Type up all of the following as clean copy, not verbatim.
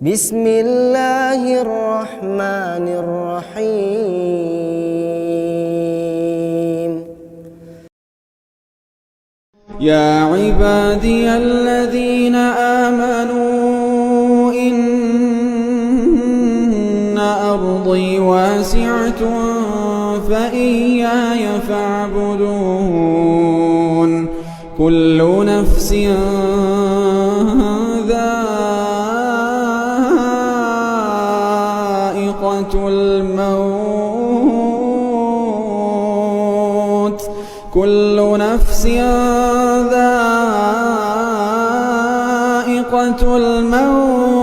بسم اللہ الرحمن الرحیم يا عبادي الذين آمنوا إن أرضي واسعة فإياي فاعبدون كل نفس ذائقة الموت كل نفس ذائقة الموت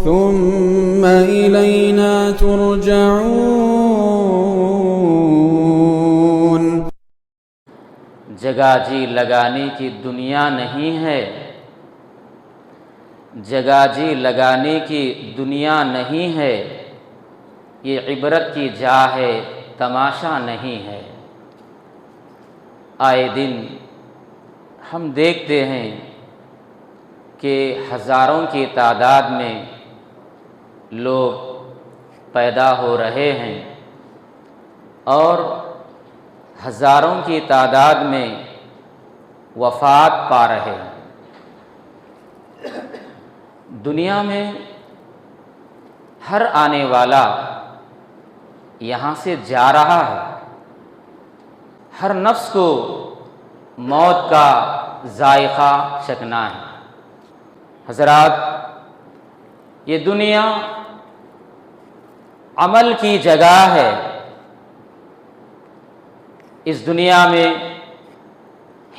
ثم إلينا ترجعون. جگہ جی لگانے کی دنیا نہیں ہے، جگہ جی لگانے کی دنیا نہیں ہے، یہ عبرت کی جا ہے تماشا نہیں ہے. آئے دن ہم دیکھتے ہیں کہ ہزاروں کی تعداد میں لوگ پیدا ہو رہے ہیں اور ہزاروں کی تعداد میں وفات پا رہے ہیں. دنیا میں ہر آنے والا یہاں سے جا رہا ہے، ہر نفس کو موت کا ذائقہ چکھنا ہے. حضرات، یہ دنیا عمل کی جگہ ہے. اس دنیا میں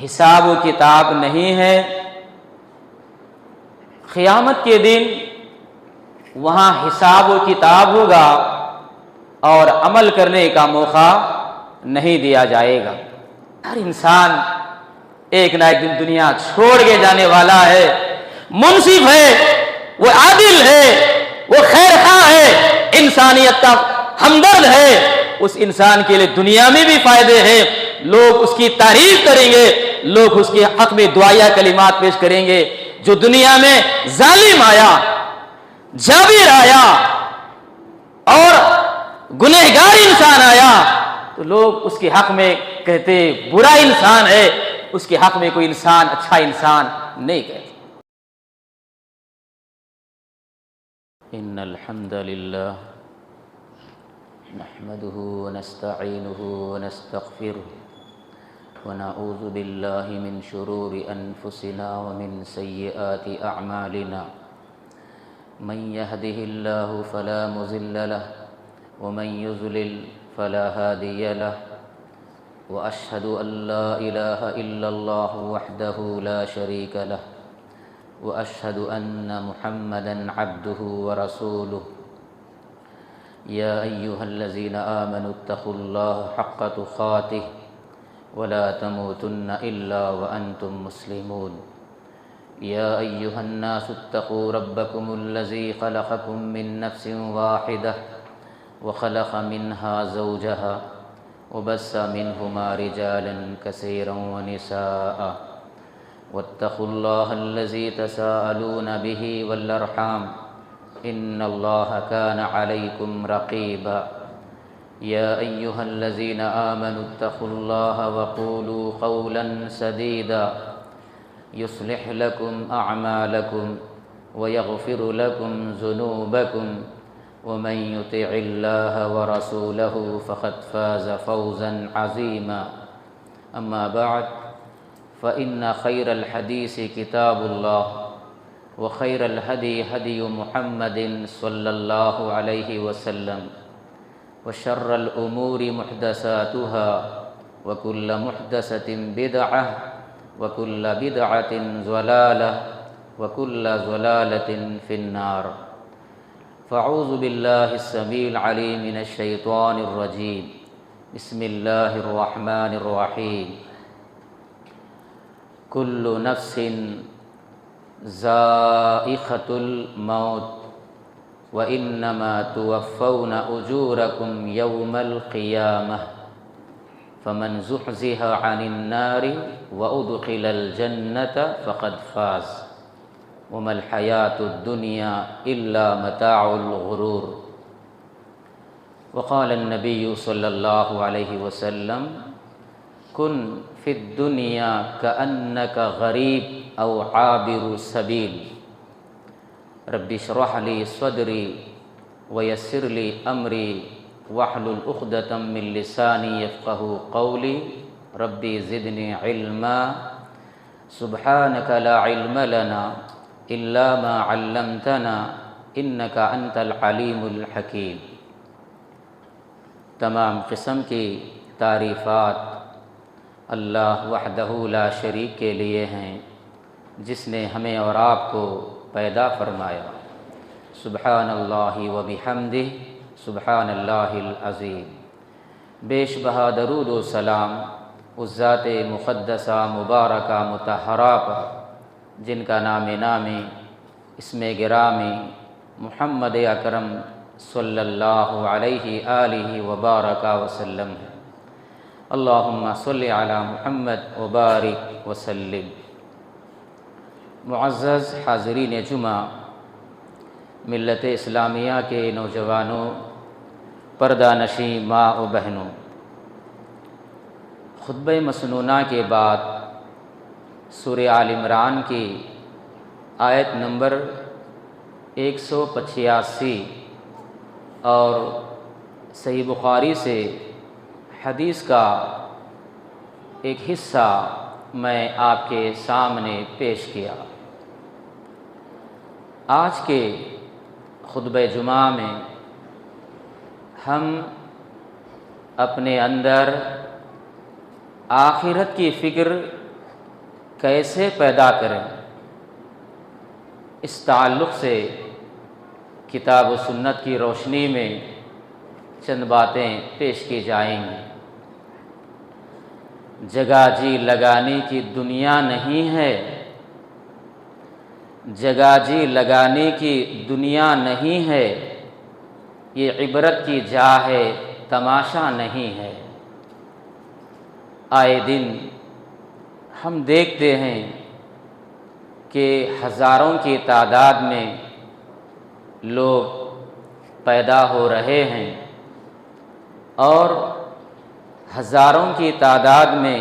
حساب و کتاب نہیں ہے. قیامت کے دن وہاں حساب و کتاب ہوگا اور عمل کرنے کا موقع نہیں دیا جائے گا. ہر انسان ایک نہ ایک دن دنیا چھوڑ کے جانے والا ہے. منصف ہے، وہ عادل ہے، وہ خیر خواہ ہے، انسانیت کا ہمدرد ہے. اس انسان کے لیے دنیا میں بھی فائدے ہیں. لوگ اس کی تعریف کریں گے، لوگ اس کے حق میں دعائیہ کلمات پیش کریں گے. جو دنیا میں ظالم آیا، جابر آیا اور گنہگار انسان آیا تو لوگ اس کے حق میں کہتے برا انسان ہے، اس کے حق میں کوئی انسان اچھا انسان نہیں کہتے. ان الحمد للہ نحمده ونستعینه ونستغفره ونعوذ باللہ من شرور انفسنا ومن سیئات اعمالنا. من يهده الله فلا مضل له ومن يضلل فلا هادي له وأشهد أن لا إله إلا الله وحده لا شريك له وأشهد أن محمدا عبده ورسوله. يا أيها الذين آمنوا اتقوا الله حق تقاته ولا تموتن إلا وأنتم مسلمون. يا أيها الناس اتقوا ربكم الذي خلقكم من نفس واحدة وخلق منها زوجها وبث منهما رجالا كثيرا ونساء واتقوا الله الذي تساءلون به والأرحام إن الله كان عليكم رقيبا. يا أيها الذين آمنوا اتقوا الله وقولوا قولا سديدا يصلح لكم أعمالكم ويغفر لكم ذنوبكم ومن يطع الله ورسوله فقد فاز فوزا عظيما. أما بعد فإن خير الحديث كتاب الله وخير الهدي هدي محمد صلى الله عليه وسلم وشر الأمور محدثاتها وكل محدثة بدعة وكل بدعة ضلالة وكل ضلالة في النار. فاعوذ بالله السميع العليم من الشيطان الرجيم. بسم الله الرحمن الرحيم. كل نفس ذائقة الموت وإنما توفون أجوركم يوم القيامة فمن زحزح عن النار وأدخل الجنة فقد فاز. وما الحیات الدنیا الا متاع الغرور۔ وقال النبی صلی اللہ علیہ وسلم کن فی الدنیا کأنک غریب او عابر سبیل، رب اشرح لی صدری ویسر لی امری واحلل عقدۃ من لسانی یفقہوا قولی، ربی زدنی علما سبحانک لا علم لنا الا ما علمتنا انک انت العلیم الحکیم۔ تمام قسم کی تعریفات اللہ وحدہ لا شریک کے لیے ہیں، جس نے ہمیں اور آپ کو پیدا فرمایا۔ سبحان اللہ و بحمدہ سبحان اللہ العظیم۔ بیش بہا درود و سلام اس ذات مقدسہ مبارکہ مطہرہ پر جن کا نام نامی اسم گرامی محمد اکرم صلی اللہ علیہ آلہ وبارک وسلم ہے۔ اللہم صلی علی محمد وبارک وسلم۔ معزز حاضرین جمعہ، ملت اسلامیہ کے نوجوانوں، پردہ نشین ماں و بہنوں، خطبہ مسنونہ کے بعد سورہ آل عمران کی آیت نمبر 185 اور صحیح بخاری سے حدیث کا ایک حصہ میں آپ کے سامنے پیش کیا۔ آج کے خطبہ جمعہ میں ہم اپنے اندر آخرت کی فکر کیسے پیدا کریں، اس تعلق سے کتاب و سنت کی روشنی میں چند باتیں پیش کی جائیں گی۔ جگہ جی لگانے کی دنیا نہیں ہے، جگہ جی لگانے کی دنیا نہیں ہے، یہ عبرت کی جا ہے تماشا نہیں ہے۔ آئے دن ہم دیکھتے ہیں کہ ہزاروں کی تعداد میں لوگ پیدا ہو رہے ہیں اور ہزاروں کی تعداد میں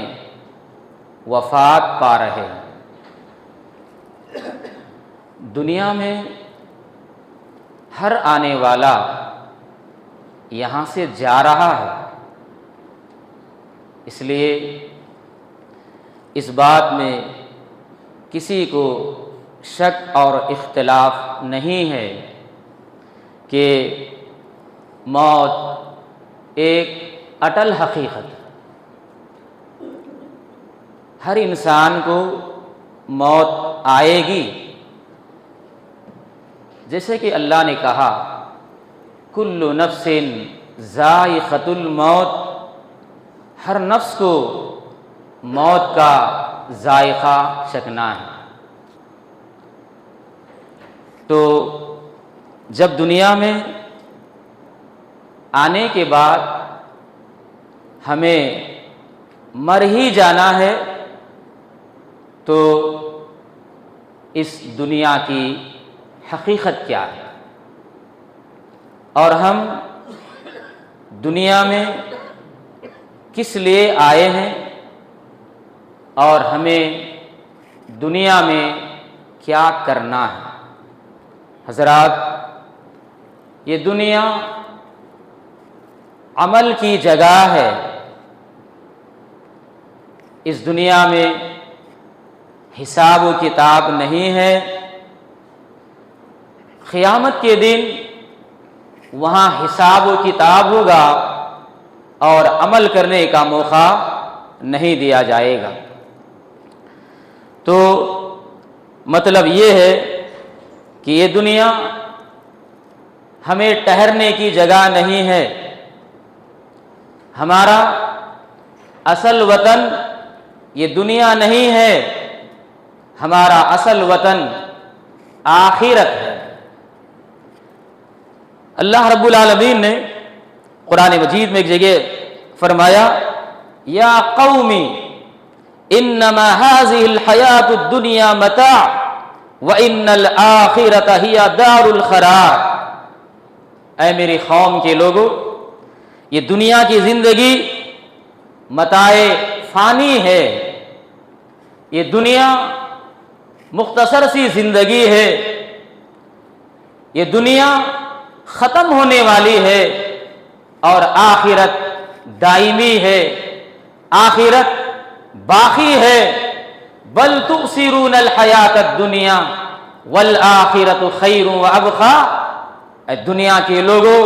وفات پا رہے ہیں۔ دنیا میں ہر آنے والا یہاں سے جا رہا ہے، اس لیے اس بات میں کسی کو شک اور اختلاف نہیں ہے کہ موت ایک اٹل حقیقت ہے۔ ہر انسان کو موت آئے گی، جیسے کہ اللہ نے کہا کل نفس ذائقۃ الموت، ہر نفس کو موت کا ذائقہ چکھنا ہے۔ تو جب دنیا میں آنے کے بعد ہمیں مر ہی جانا ہے تو اس دنیا کی حقیقت کیا ہے، اور ہم دنیا میں کس لیے آئے ہیں اور ہمیں دنیا میں کیا کرنا ہے۔ حضرات، یہ دنیا عمل کی جگہ ہے۔ اس دنیا میں حساب و کتاب نہیں ہے۔ قیامت کے دن وہاں حساب و کتاب ہوگا اور عمل کرنے کا موقع نہیں دیا جائے گا۔ تو مطلب یہ ہے کہ یہ دنیا ہمیں ٹھہرنے کی جگہ نہیں ہے۔ ہمارا اصل وطن یہ دنیا نہیں ہے، ہمارا اصل وطن آخرت ہے۔ اللہ رب العالمین نے قرآن مجید میں ایک جگہ فرمایا یا قومی انما هذه الحیات الدنیا متاع وَإِنَّ الْآخِرَةَ هِيَ دَارُ الْقَرَارِ۔ اے میری قوم کے لوگوں، یہ دنیا کی زندگی متاع فانی ہے، یہ دنیا مختصر سی زندگی ہے، یہ دنیا ختم ہونے والی ہے، اور آخرت دائمی ہے، آخرت باقی ہے۔ بل تؤثرون الحیات الدنیا والآخرۃ خیر وابقی۔ اے دنیا کے لوگوں،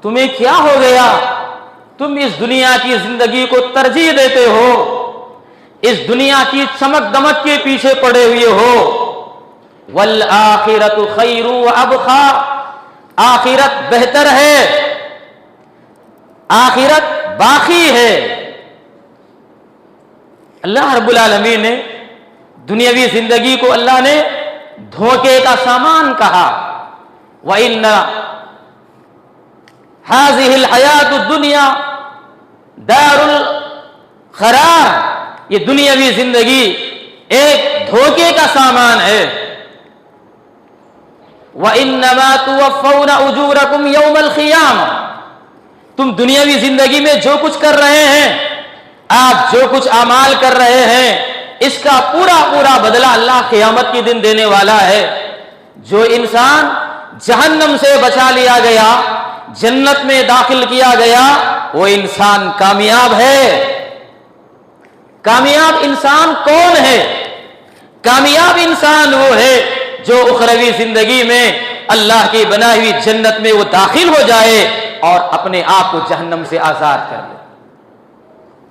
تمہیں کیا ہو گیا؟ تم اس دنیا کی زندگی کو ترجیح دیتے ہو، اس دنیا کی چمک دمک کے پیچھے پڑے ہوئے ہو۔ والآخرۃ خیر وابقی، آخرت بہتر ہے، آخرت باقی ہے۔ اللہ رب العالمین نے دنیاوی زندگی کو اللہ نے دھوکے کا سامان کہا۔ وَإِنَّ هَذِهِ الْحَيَاةُ الدُّنْيَا دَارُ الْقَرَارِ، یہ دنیاوی زندگی ایک دھوکے کا سامان ہے۔ وَإِنَّمَا تُوَفَّوْنَ أُجُورَكُمْ يَوْمَ الْقِيَامَةِ، تم دنیاوی زندگی میں جو کچھ کر رہے ہیں، آپ جو کچھ اعمال کر رہے ہیں، اس کا پورا پورا بدلہ اللہ قیامت کے دن دینے والا ہے۔ جو انسان جہنم سے بچا لیا گیا، جنت میں داخل کیا گیا، وہ انسان کامیاب ہے۔ کامیاب انسان کون ہے؟ کامیاب انسان وہ ہے جو اخروی زندگی میں اللہ کی بنائی ہوئی جنت میں وہ داخل ہو جائے اور اپنے آپ کو جہنم سے آزاد کر لے۔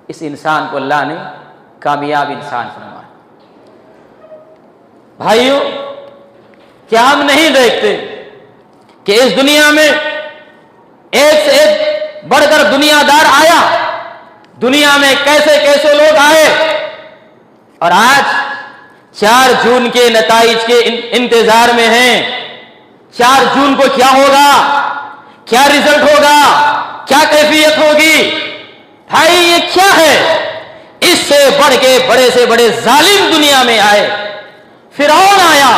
اس انسان کو اللہ نے کامیاب انسان فرمایا۔ بھائیوں، کیا ہم نہیں دیکھتے کہ اس دنیا میں ایک سے ایک بڑھ کر دنیا دار آیا؟ دنیا میں کیسے کیسے لوگ آئے، اور آج 4 جون کے نتائج کے انتظار میں ہیں۔ 4 جون کو کیا ہوگا، کیا رزلٹ ہوگا، کیا کیفیت ہوگی؟ بھائی یہ کیا ہے؟ اس سے بڑھ کے بڑے سے بڑے ظالم دنیا میں آئے۔ فرعون آیا،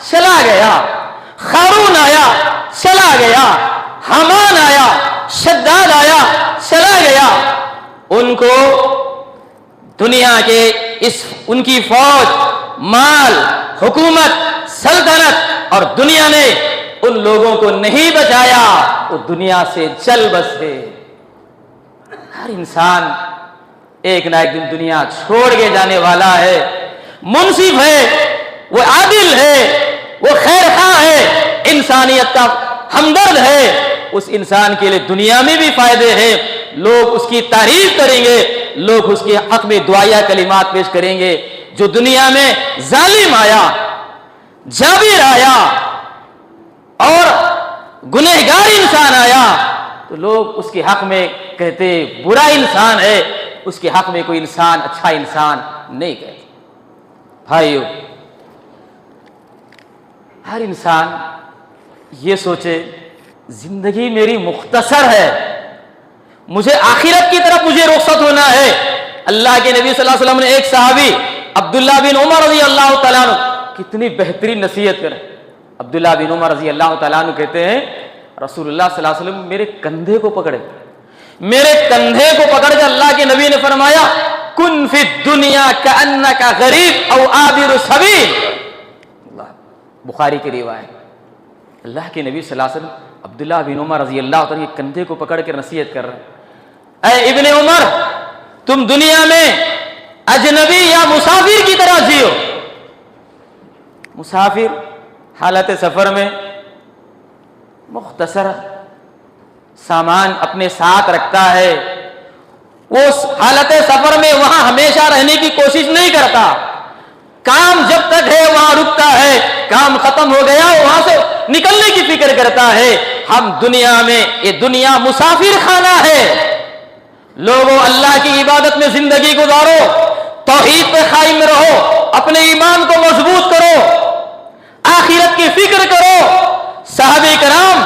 چلا گیا، قارون آیا، چلا گیا، حامان آیا، شداد آیا، چلا گیا۔ ان کو دنیا کے ان کی فوج، مال، حکومت، سلطنت اور دنیا نے ان لوگوں کو نہیں بچایا، وہ دنیا سے چل بسے۔ ہر انسان ایک نہ ایک دن دنیا چھوڑ کے جانے والا ہے۔ منصف ہے، وہ عادل ہے، وہ خیر خواہ ہے، انسانیت کا ہمدرد ہے۔ اس انسان کے لیے دنیا میں بھی فائدے ہیں، لوگ اس کی تعریف کریں گے، لوگ اس کے حق میں دعائیہ کلمات پیش کریں گے۔ جو دنیا میں ظالم آیا، جابر آیا اور گنہگار انسان آیا، تو لوگ اس کے حق میں کہتے برا انسان ہے، اس کے حق میں کوئی انسان اچھا انسان نہیں کہتے۔ بھائیو، ہر انسان یہ سوچے زندگی میری مختصر ہے، مجھے آخرت کی طرف مجھے رخصت ہونا ہے۔ اللہ کے نبی صلی اللہ علیہ وسلم نے ایک صحابی عبداللہ بن عمر رضی اللہ تعالیٰ عنہ، کتنی بہترین نصیحت کرے۔ عبداللہ بن عمر رضی اللہ تعالیٰ عنہ کہتے ہیں رسول اللہ صلی اللہ علیہ وسلم میرے کندھے کو پکڑے، میرے کندھے کو پکڑ کے اللہ کے نبی نے فرمایا کن فی الدنیا کأنک غریب او عابر سبیل۔ بخاری کی روایت۔ اللہ کے نبی صلی اللہ علیہ وسلم عبداللہ بن عمر رضی اللہ تعالیٰ کے کندھے کو پکڑ کے نصیحت کر رہے ہیں، اے ابن عمر، تم دنیا میں اجنبی یا مسافر کی طرح جیو۔ مسافر حالت سفر میں مختصر سامان اپنے ساتھ رکھتا ہے، وہ حالت سفر میں وہاں ہمیشہ رہنے کی کوشش نہیں کرتا، کام جب تک ہے وہاں رکتا ہے، کام ختم ہو گیا وہاں سے نکلنے کی فکر کرتا ہے۔ ہم دنیا میں، یہ دنیا مسافر خانہ ہے، لوگوں اللہ کی عبادت میں زندگی گزارو، توحید پہ قائم رہو، اپنے ایمان کو مضبوط کرو، آخرت کی فکر کرو۔ صحابہ کرام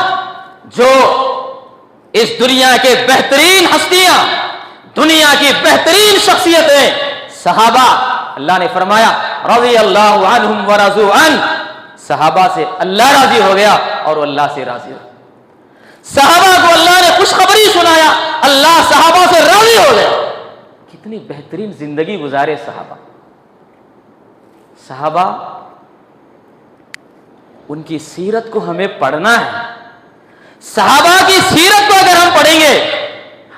جو اس دنیا کے بہترین ہستیاں، دنیا کی بہترین شخصیتیں، صحابہ، اللہ نے فرمایا رضی اللہ عنہم ورضوا عنہ، صحابہ سے اللہ راضی ہو گیا اور وہ اللہ سے راضی ہو گیا. صحابہ کو اللہ نے خوشخبری سنایا, اللہ صحابہ سے راضی ہو گیا. کتنی بہترین زندگی گزارے صحابہ. صحابہ ان کی سیرت کو ہمیں پڑھنا ہے. صحابہ کی سیرت کو اگر ہم پڑھیں گے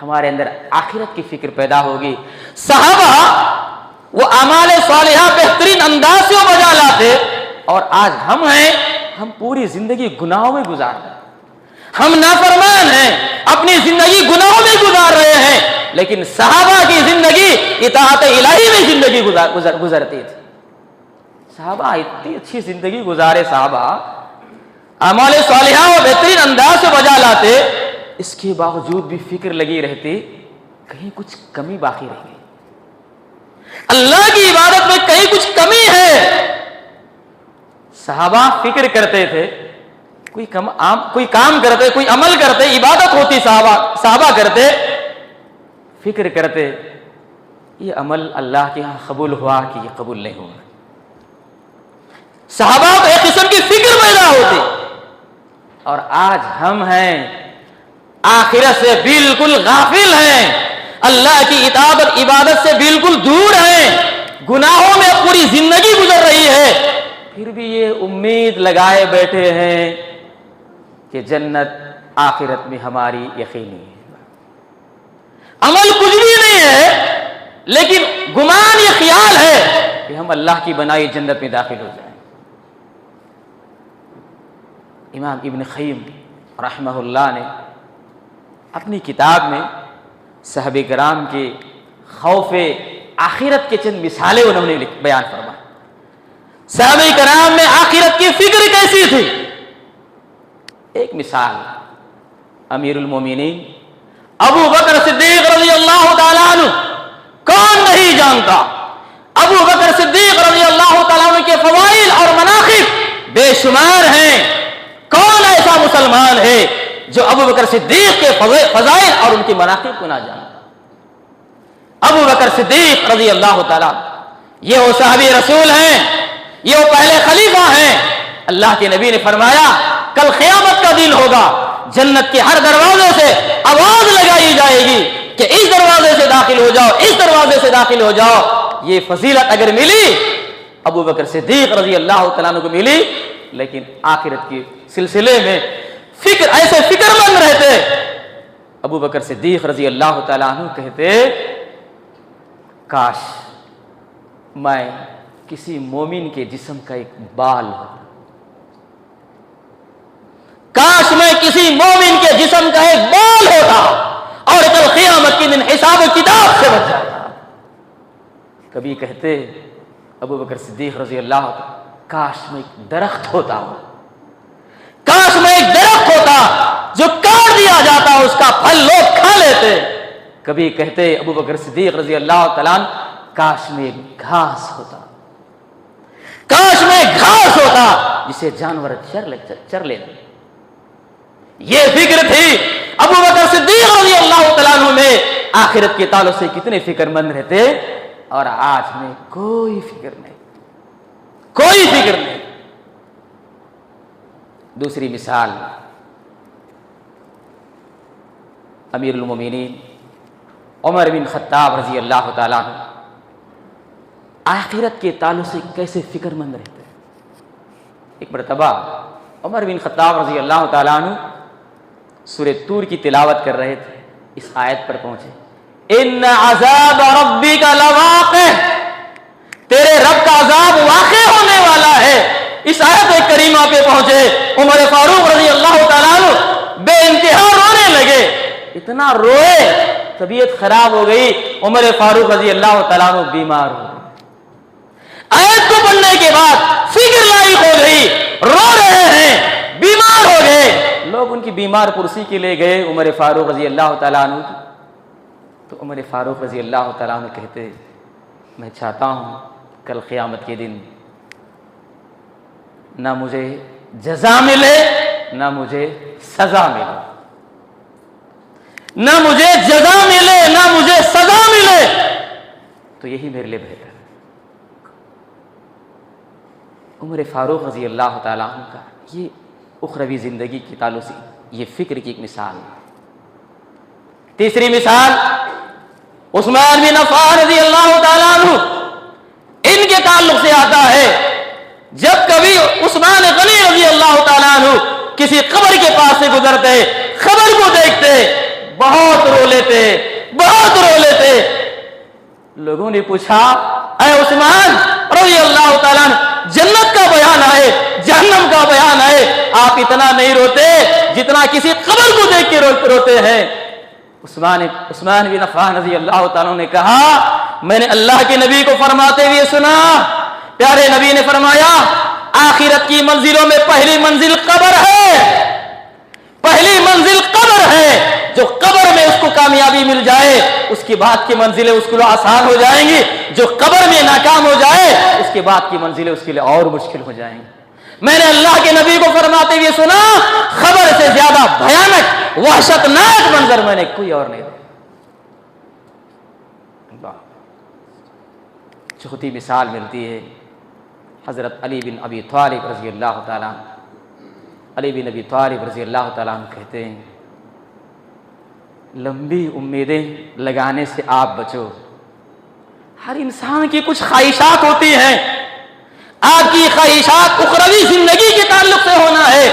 ہمارے اندر آخرت کی فکر پیدا ہوگی. صحابہ وہ اعمال صالحہ بہترین انداز سے بجا لاتے, اور آج ہم پوری زندگی گناہوں میں گزار رہے ہیں. ہم نافرمان ہیں, اپنی زندگی گناہوں میں گزار رہے ہیں, لیکن صحابہ کی زندگی اطاعت الہی میں زندگی گزرتی تھی. صحابہ اتنی اچھی زندگی گزارے, صحابہ اعمال صالحہ و بہترین انداز سے بجا لاتے, اس کے باوجود بھی فکر لگی رہتی کہیں کچھ کمی باقی رہ گئی, اللہ کی عبادت میں کہیں کچھ کمی ہے. صحابہ فکر کرتے تھے, کوئی کام کرتے, کوئی عمل کرتے, عبادت ہوتی, صحابہ کرتے, فکر کرتے یہ عمل اللہ کے ہاں قبول ہوا کہ یہ قبول نہیں ہوا. صحابہ کو ایک قسم کی فکر پیدا ہوتی. اور آج ہم ہیں آخرت سے بالکل غافل ہیں, اللہ کی اطاعت اور عبادت سے بالکل دور ہیں, گناہوں میں پوری زندگی گزر رہی ہے, پھر بھی یہ امید لگائے بیٹھے ہیں کہ جنت آخرت میں ہماری یقینی ہے. عمل کچھ بھی نہیں ہے, لیکن گمان یہ خیال ہے کہ ہم اللہ کی بنائی جنت میں داخل ہو جائیں. امام ابن قیم رحمہ اللہ نے اپنی کتاب میں صحابہ کرام کے خوف آخرت کے چند مثالیں انہوں نے بیان فرمائی. صحابہ کرام میں آخرت کی فکر کیسی تھی. ایک مثال, امیر المومنین ابو بکر صدیق رضی اللہ تعالیٰ عنہ, کون نہیں جانتا ابو بکر صدیق رضی اللہ تعالیٰ عنہ کے فضائل اور مناقب بے شمار ہیں. کون ایسا مسلمان ہے جو ابو بکر صدیق کے فضائل اور ان کی مناقب کو نہ جانتا. ابو بکر صدیق رضی اللہ تعالیٰ یہ وہ صحابی رسول ہیں, یہ وہ پہلے خلیفہ ہیں. اللہ کے نبی نے فرمایا کل قیامت کا دن ہوگا, جنت کے ہر دروازے سے آواز لگائی جائے گی کہ اس دروازے سے داخل ہو جاؤ, اس دروازے سے داخل ہو جاؤ. یہ فضیلت اگر ملی ابو بکر صدیق رضی اللہ تعالیٰ عنہ کو ملی, لیکن آخرت کے سلسلے میں ایسے فکر مند رہتے. ابو بکر صدیق رضی اللہ تعالیٰ عنہ کہتے کاش میں کسی مومن کے جسم کا ایک بال ہوں, کاش میں کسی مومن کے جسم کا ایک بال ہوتا اور کل قیامت کے دن حساب و کتاب سے بچ جاتا. کبھی کہتے ابو بکر صدیق رضی اللہ عنہ کاش میں ایک درخت ہوتا ہوں, کاش میں ایک درخت ہوتا جو کاٹ دیا جاتا, اس کا پھل لوگ کھا لیتے. کبھی کہتے ابو بکر صدیق رضی اللہ تعالیٰ عنہ کاش میں ایک گھاس ہوتا, کاش میں ایک گھاس ہوتا جسے جانور چر لیتے. یہ فکر تھی ابو بکر صدیق رضی اللہ تعالیٰ عنہ میں. آخرت کے تعلق سے کتنے فکر مند رہتے, اور آج میں کوئی فکر نہیں, کوئی فکر نہیں. دوسری مثال, امیر المومنین عمر بن خطاب رضی اللہ تعالیٰ عنہ آخرت کے تعلق سے کیسے فکر مند رہتے. ایک مرتبہ عمر بن خطاب رضی اللہ تعالیٰ عنہ سورہ طور کی تلاوت کر رہے تھے, اس آیت پر پہنچے ان عذاب ربک لواقع, تیرے رب کا عذاب واقع ہونے والا ہے. اس آیت کریمہ پہ پہنچے, عمر فاروق رضی اللہ تعالیٰ عنہ بے انتہا رونے لگے. اتنا روئے طبیعت خراب ہو گئی, عمر فاروق رضی اللہ تعالیٰ عنہ بیمار ہو گئے. آیت کو پڑھنے کے بعد فکر لاحق ہو گئی, رو رہے ہیں, بیمار ہو گئے. لوگ ان کی بیمار پرسی کے لے گئے عمر فاروق رضی اللہ تعالیٰ عنہ کی. تو عمر فاروق رضی اللہ تعالیٰ عنہ کہتے میں چاہتا ہوں کل قیامت کے دن نہ مجھے جزا ملے نہ مجھے سزا ملے, نہ مجھے جزا ملے نہ مجھے سزا ملے, تو یہی میرے لیے بہتر ہے. عمر فاروق رضی اللہ تعالیٰ عنہ کا یہ اخروی زندگی کے تعلق سے یہ فکر کی ایک مثال ہے۔ تیسری مثال عثمان بن عفان رضی اللہ تعالیٰ عنہ، ان کے تعلق سے آتا ہے جب کبھی عثمان غنی رضی اللہ تعالیٰ عنہ کسی قبر کے پاس سے گزرتے، قبر کو دیکھتے، بہت رو لیتے، بہت رو لیتے۔ لوگوں نے پوچھا اے عثمان رضی اللہ تعالیٰ عنہ، جنت کا بیان آئے، جہنم کا بیان آئے، آپ اتنا نہیں روتے جتنا کسی قبر کو دیکھ کے روتے ہیں۔ عثمان بن عفان رضی اللہ تعالیٰ نے کہا میں نے اللہ کے نبی کو فرماتے ہوئے سنا، پیارے نبی نے فرمایا آخرت کی منزلوں میں پہلی منزل قبر ہے، پہلی منزل قبر ہے، جو قبر میں اس کو کامیابی مل جائے اس کی بعد کی منزلیں اس کے لیے آسان ہو جائیں گی، جو قبر میں ناکام ہو جائے اس کے بعد کی منزلیں اس کے لیے اور مشکل ہو جائیں گی۔ میں نے اللہ کے نبی کو فرماتے ہوئے سنا خبر سے زیادہ بھیانک وحشت ناک منظر میں نے کوئی اور نہیں دیکھا۔ چوتھی مثال ملتی ہے حضرت علی بن ابی طالب رضی اللہ تعالیٰ عنہ۔ علی بن ابی طالب رضی اللہ تعالیٰ عنہ کہتے ہیں لمبی امیدیں لگانے سے آپ بچو، ہر انسان کی کچھ خواہشات ہوتی ہیں، آپ کی خواہشات اخروی زندگی کے تعلق سے ہونا ہے،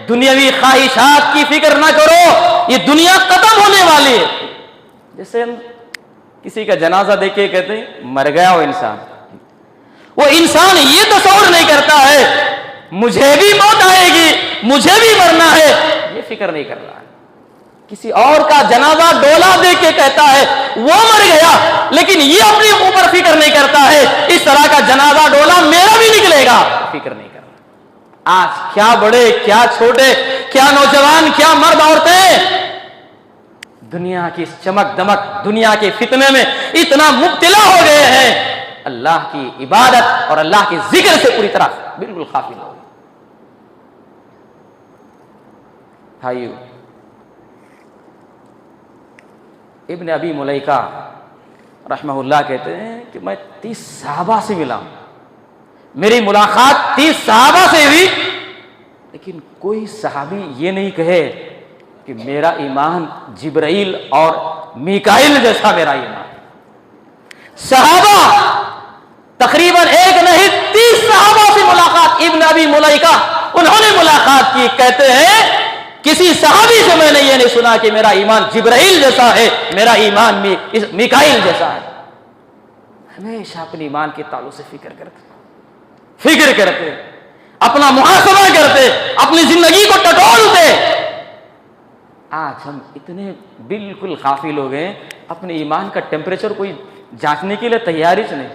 دنیاوی خواہشات کی فکر نہ کرو، یہ دنیا ختم ہونے والی ہے۔ جیسے ہم کسی کا جنازہ دیکھ کے کہتے ہیں مر گیا وہ انسان یہ تصور نہیں کرتا ہے مجھے بھی موت آئے گی، مجھے بھی مرنا ہے، یہ فکر نہیں کر رہا ہے۔ کسی اور کا جنازہ ڈولا دیکھ کے کہتا ہے وہ مر گیا، لیکن یہ اپنے اوپر فکر نہیں کرتا ہے اس طرح کا جنازہ ڈولا میرا بھی نکلے گا، فکر نہیں کر رہا۔ آج کیا بڑے کیا چھوٹے، کیا نوجوان کیا مرد عورتیں دنیا کی چمک دمک، دنیا کے فتنے میں اتنا مبتلا ہو گئے ہیں، اللہ کی عبادت اور اللہ کے ذکر سے پوری طرح بالکل غافل ہو گئے۔ بھائیو، ابن ابی ملیکہ رحمہ اللہ کہتے ہیں کہ میں 30 صحابہ سے ملا، میری ملاقات 30 صحابہ سے ہوئی، لیکن کوئی صحابی یہ نہیں کہے کہ میرا ایمان جبرائیل اور میکائیل جیسا میرا ایمان۔ صحابہ تقریباً ایک نہیں 30 صحابہ سے ملاقات ابن ابی ملیکہ انہوں نے ملاقات کی، کہتے ہیں کسی صحابی سے میں نے یہ نہیں سنا کہ میرا ایمان جبرائیل جیسا ہے، میرا ایمان میکائیل جیسا ہے۔ ہمیشہ اپنے ایمان کے تعلق سے فکر کرتے، اپنا محاسبہ کرتے، اپنی زندگی کو ٹٹولتے۔ آج ہم اتنے بالکل غافل ہو گئے، اپنے ایمان کا ٹیمپریچر کوئی جانچنے کے لیے تیاری سے نہیں،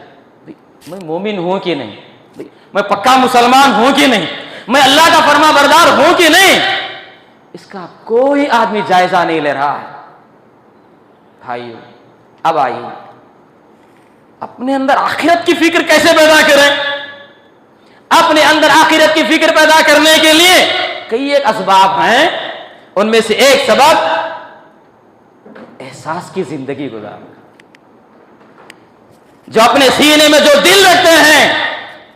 میں مومن ہوں کہ نہیں، میں پکا مسلمان ہوں کہ نہیں، میں اللہ کا فرما بردار ہوں کہ نہیں، اس کا کوئی آدمی جائزہ نہیں لے رہا ہے۔ بھائیو، اب آئیے اپنے اندر آخرت کی فکر کیسے پیدا کریں؟ اپنے اندر آخرت کی فکر پیدا کرنے کے لیے کئی ایک اسباب ہیں، ان میں سے ایک سبب احساس کی زندگی گزارنا۔ جو اپنے سینے میں جو دل رکھتے ہیں،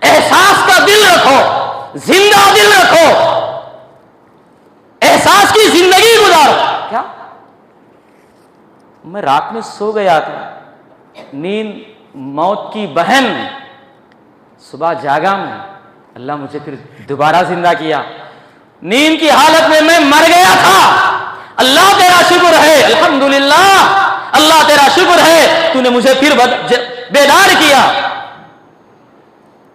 احساس کا دل رکھو، زندہ دل رکھو، احساس کی زندگی گزارو۔ کیا میں رات میں سو گیا تھا، نیند موت کی بہن، صبح جاگا میں، اللہ مجھے پھر دوبارہ زندہ کیا، نیند کی حالت میں میں مر گیا تھا، اللہ تیرا شکر ہے، الحمدللہ اللہ تیرا شکر ہے تو نے مجھے پھر بیدار کیا۔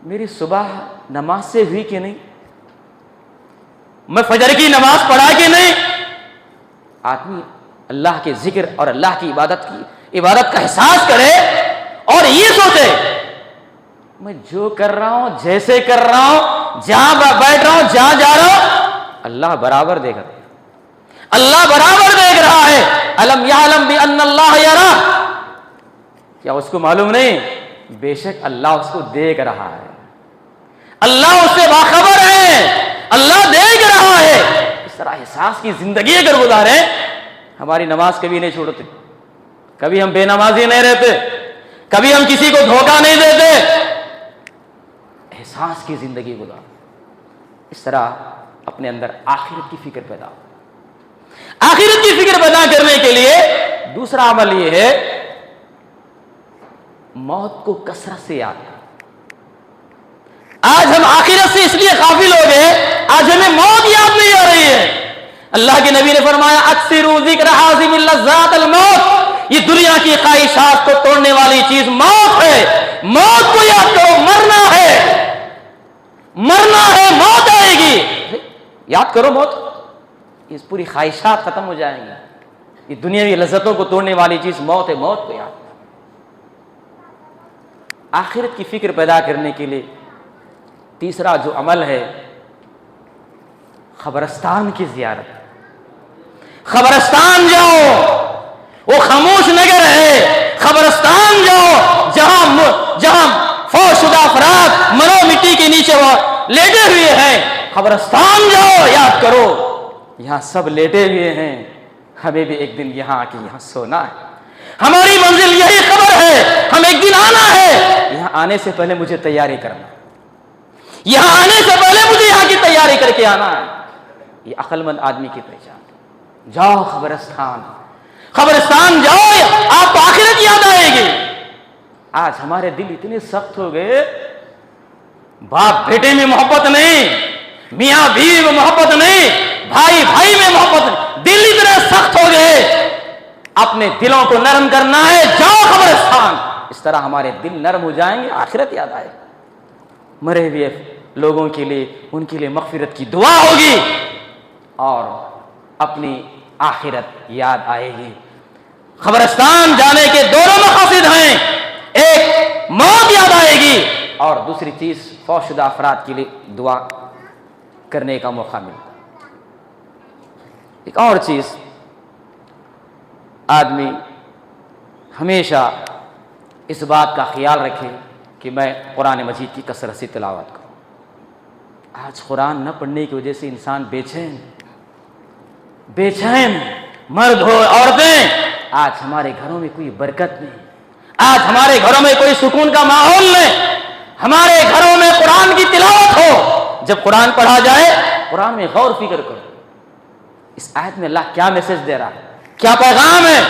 میری صبح نماز سے ہوئی کہ نہیں، میں فجر کی نماز پڑھا کہ نہیں۔ آدمی اللہ کے ذکر اور اللہ کی عبادت کا احساس کرے اور یہ سوچے میں جو کر رہا ہوں، جیسے کر رہا ہوں، جہاں بیٹھ رہا ہوں، جہاں جا رہا ہوں، اللہ برابر دیکھ رہا ہے، اللہ برابر دیکھ رہا ہے۔ الم یعلم بان اللہ یرا، کیا اس کو معلوم نہیں؟ بے شک اللہ اس کو دیکھ رہا ہے، اللہ اس سے باخبر ہے، اللہ دیکھ رہا ہے۔ اس طرح احساس کی زندگی اگر گزارے، ہماری نماز کبھی نہیں چھوڑتے، کبھی ہم بے نمازی نہیں رہتے، کبھی ہم کسی کو دھوکہ نہیں دیتے۔ احساس کی زندگی گزارو. اس طرح اپنے اندر آخرت کی فکر پیدا ہو. آخرت کی فکر پیدا کرنے کے لیے دوسرا عمل یہ ہے موت کو کثرت سے یاد کرو. آج ہم آخرت سے اس لیے غافل ہو گئے, آج ہمیں موت یاد نہیں آ رہی ہے. اللہ کے نبی نے فرمایا اکثروا ذکر حازم اللذات الموت, یہ دنیا کی خواہشات کو توڑنے والی چیز موت ہے. موت کو یاد کرو, مرنا ہے, مرنا ہے, موت آئے گی, یاد کرو موت. یہ پوری خواہشات ختم ہو جائیں گی. یہ دنیاوی لذتوں کو توڑنے والی چیز موت ہے, موت کو یاد. آخرت کی فکر پیدا کرنے کے لیے تیسرا جو عمل ہے قبرستان کی زیارت. قبرستان جاؤ, وہ خاموش نگر ہے. قبرستان جاؤ جہاں فوت شدہ افراد مرو مٹی کے نیچے وہ لیٹے ہوئے ہیں. قبرستان جاؤ, یاد کرو یہاں سب لیٹے ہوئے ہیں, ہمیں بھی ایک دن یہاں آ کے یہاں سونا ہے. ہماری منزل یہی قبر ہے, ہم ایک دن آنا ہے. یہاں آنے سے پہلے مجھے تیاری کرنا, یہاں آنے سے پہلے مجھے یہاں کی تیاری کر کے آنا ہے. یہ عقل مند آدمی کی پہچان. جاؤ قبرستان, قبرستان جاؤ, آپ کو آخرت یاد آئے گی. آج ہمارے دل اتنے سخت ہو گئے, باپ بیٹے میں محبت نہیں, میاں بیوی میں محبت نہیں, بھائی بھائی میں محبت نہیں, دل اتنے سخت ہو گئے. اپنے دلوں کو نرم کرنا ہے, جاؤ قبرستان. اس طرح ہمارے دل نرم ہو جائیں گے, آخرت یاد آئے. مرے ہوئے لوگوں کے لیے ان کے لیے مغفرت کی دعا ہوگی اور اپنی آخرت یاد آئے گی. قبرستان جانے کے دونوں مقاصد ہیں, ایک موت یاد آئے گی اور دوسری چیز فوت شدہ افراد کے لیے دعا کرنے کا موقع ملتا. ایک اور چیز, آدمی ہمیشہ اس بات کا خیال رکھے کہ میں قرآن مجید کی کثرت سے تلاوت کروں. آج قرآن نہ پڑھنے کی وجہ سے انسان بے چین, مرد ہو عورتیں, آج ہمارے گھروں میں کوئی برکت نہیں, آج ہمارے گھروں میں کوئی سکون کا ماحول نہیں. ہمارے گھروں میں قرآن کی تلاوت ہو, جب قرآن پڑھا جائے قرآن میں غور فکر کرو. اس آیت میں اللہ کیا میسج دے رہا ہے, کیا پیغام ہے.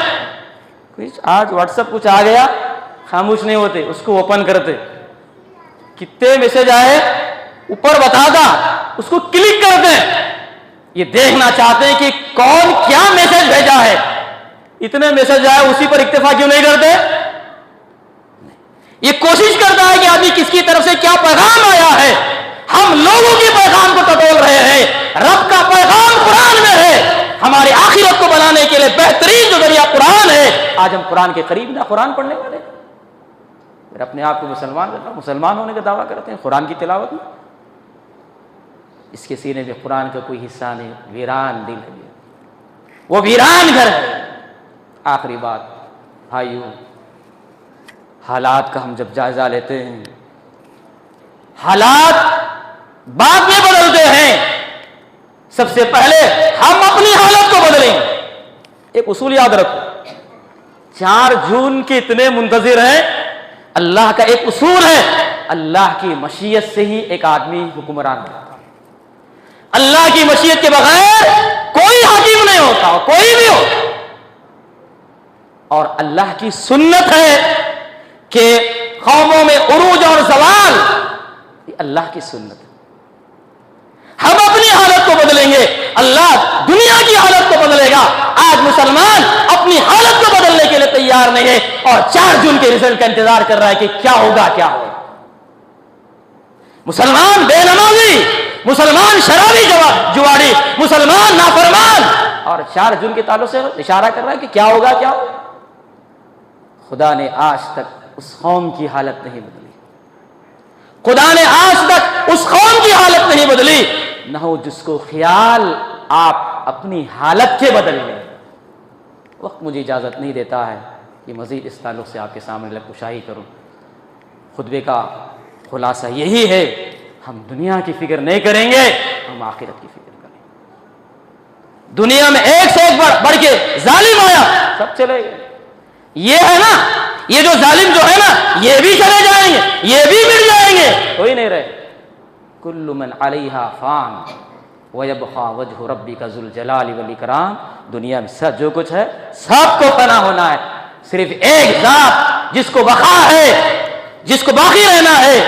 کچھ آج واٹس ایپ کچھ آ گیا, خاموش نہیں ہوتے, اس کو اوپن کرتے, کتنے میسج آئے اوپر بتاتا, اس کو کلک کرتے. یہ دیکھنا چاہتے ہیں کہ کون کیا میسج بھیجا ہے. اتنے میسج آئے, اسی پر اکتفا کیوں نہیں کرتے. یہ کوشش کرتا ہے کہ آدمی کس کی طرف سے کیا پیغام آیا ہے. ہم لوگوں کے پیغام کو ٹٹول رہے ہیں, رب کا پیغام قرآن میں ہے. ہماری آخرت کو بنانے کے لیے بہترین جو ذریعہ قرآن ہے. آج ہم قرآن کے قریب نہ قرآن پڑھنے والے, پھر اپنے آپ کو مسلمان ہونے کا دعویٰ کرتے ہیں قرآن کی تلاوت میں. اس کے سینے میں قرآن کا کوئی حصہ نہیں, ویران دل ہے, وہ ویران گھر ہے. آخری بات بھائیو, حالات کا ہم جب جائزہ لیتے ہیں, حالات بعد میں بدلتے ہیں, سب سے پہلے ہم اپنی حالت کو بدلیں. ایک اصول یاد رکھو, 4 جون کے اتنے منتظر ہیں. اللہ کا ایک اصول ہے, اللہ کی مشیت سے ہی ایک آدمی حکمران ہوتا. اللہ کی مشیت کے بغیر کوئی حاکم نہیں ہوتا, کوئی بھی ہو. اور اللہ کی سنت ہے کہ قوموں میں عروج اور زوال, یہ اللہ کی سنت ہے. ہم اپنی حالت کو بدلیں گے, اللہ دنیا کی حالت کو بدلے گا. آج مسلمان اپنی حالت کو بدلنے کے لیے تیار نہیں ہے اور 4 جون کے رزلٹ کا انتظار کر رہا ہے کہ کیا ہوگا کیا ہوگا. مسلمان بے نمازی, مسلمان شرابی جواڑی, مسلمان نافرمان, اور 4 جون کے تعلق سے اشارہ کر رہا ہے کہ کیا ہوگا کیا ہوگا. خدا نے آج تک اس قوم کی حالت نہیں بدلی, خدا نے آج تک اس قوم کی حالت نہیں بدلی, نہ ہو جس کو خیال آپ اپنی حالت کے بدل لیں. وقت مجھے اجازت نہیں دیتا ہے کہ مزید اس تعلق سے آپ کے سامنے کشائی کروں. خطبے کا خلاصہ یہی ہے, ہم دنیا کی فکر نہیں کریں گے, ہم آخرت کی فکر کریں گے. دنیا میں ایک سے ایک بڑھ کے ظالم آیا, سب چلے گئے. یہ ہے نا, یہ جو ظالم جو ہے نا, یہ بھی چلے جائیں گے, یہ بھی مٹ جائیں گے, کوئی نہیں رہے. کل من علیہا فان ویبقی وجہ ربک ذو الجلال والاکرام، دنیا میں سب جو کچھ ہے سب کو فنا ہونا ہے، صرف ایک ذات جس کو بقا ہے، جس کو باقی رہنا ہے،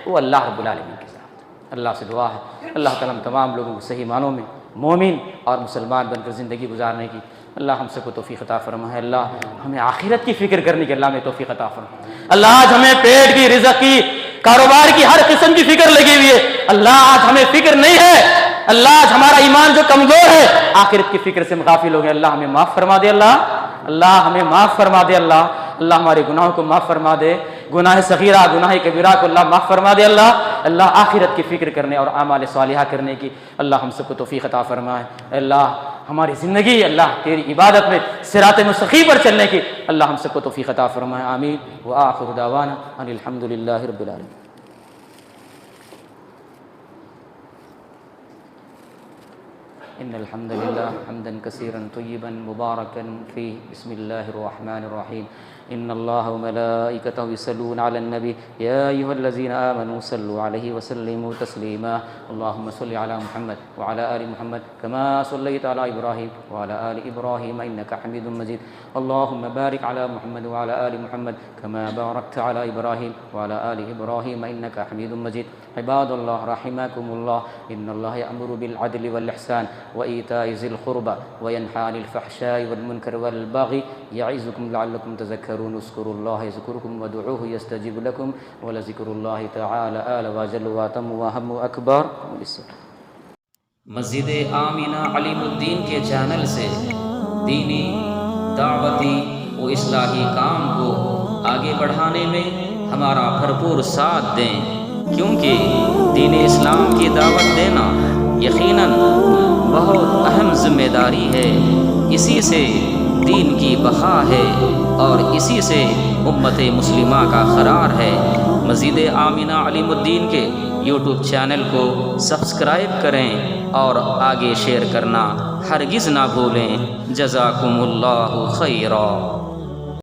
وہ اللہ رب العالمین کے ساتھ۔ اللہ سے دعا ہے اللہ تعالیٰ ہم تمام لوگوں کو صحیح معنوں میں مومن اور مسلمان بن کر زندگی گزارنے کی اللہ ہم سب کو توفیق عطا فرمائے۔ اللہ ہمیں آخرت کی فکر کرنے کی اللہ ہمیں توفیق عطا فرمائے۔ اللہ آج ہمیں پیٹ کی، رزق کی، کاروبار کی، ہر قسم کی فکر لگی ہوئی ہے، اللہ آج ہمیں فکر نہیں ہے، اللہ آج ہمارا ایمان جو کمزور ہے آخرت کی فکر سے غافل ہو گئے، اللہ ہمیں معاف فرما دے، اللہ ہمیں معاف فرما دے، اللہ ہمارے گناہوں کو معاف فرما دے، گناہ صغیرہ گناہ کبیرہ کو اللہ معاف فرما دے، اللہ آخرت کی فکر کرنے اور اعمال صالحہ کرنے کی اللہ ہم سب کو توفیق عطا فرمائے۔ اللہ ہماری زندگی اللہ تیری عبادت میں صراط مستقیم پر چلنے کی اللہ ہم سب کو توفیق عطا فرمائے، آمین۔ وآخر دعوانا ان الحمد للہ رب العالمین۔ ان الحمد لله حمدا كثيرا طيبا مباركا فيه، بسم الله الرحمن الرحيم، ان الله وملائكته يصلون على النبي يا ايها الذين امنوا صلوا عليه وسلموا تسليما، اللهم صل على محمد وعلى ال محمد كما صليت على ابراهيم وعلى ال ابراهيم انك حميد مجيد، اللهم بارك على محمد وعلى ال محمد كما باركت على ابراهيم وعلى ال ابراهيم انك حميد مجيد۔ عباد الله رحمكم الله، ان الله يأمر بالعدل والاحسان وإيتاء ذي القربى وينهى عن الفحشاء والمنكر والبغي يعظكم لعلكم تذكرون، اذكروا الله يذكركم وادعوه يستجب لكم ولذكر الله تعالى أعلى وجل وأتم وأهم أكبر۔ مسجد آمنہ علیم الدین کے چینل سے دینی، دعوتی و اصلاحی کام کو آگے بڑھانے میں ہمارا بھرپور ساتھ دیں، کیونکہ دین اسلام کی دعوت دینا یقیناً بہت اہم ذمہ داری ہے، اسی سے دین کی بقا ہے اور اسی سے امت مسلمہ کا قرار ہے۔ مسجد آمنہ علیم الدین کے یوٹیوب چینل کو سبسکرائب کریں اور آگے شیئر کرنا ہرگز نہ بھولیں۔ جزاکم اللہ خیرا۔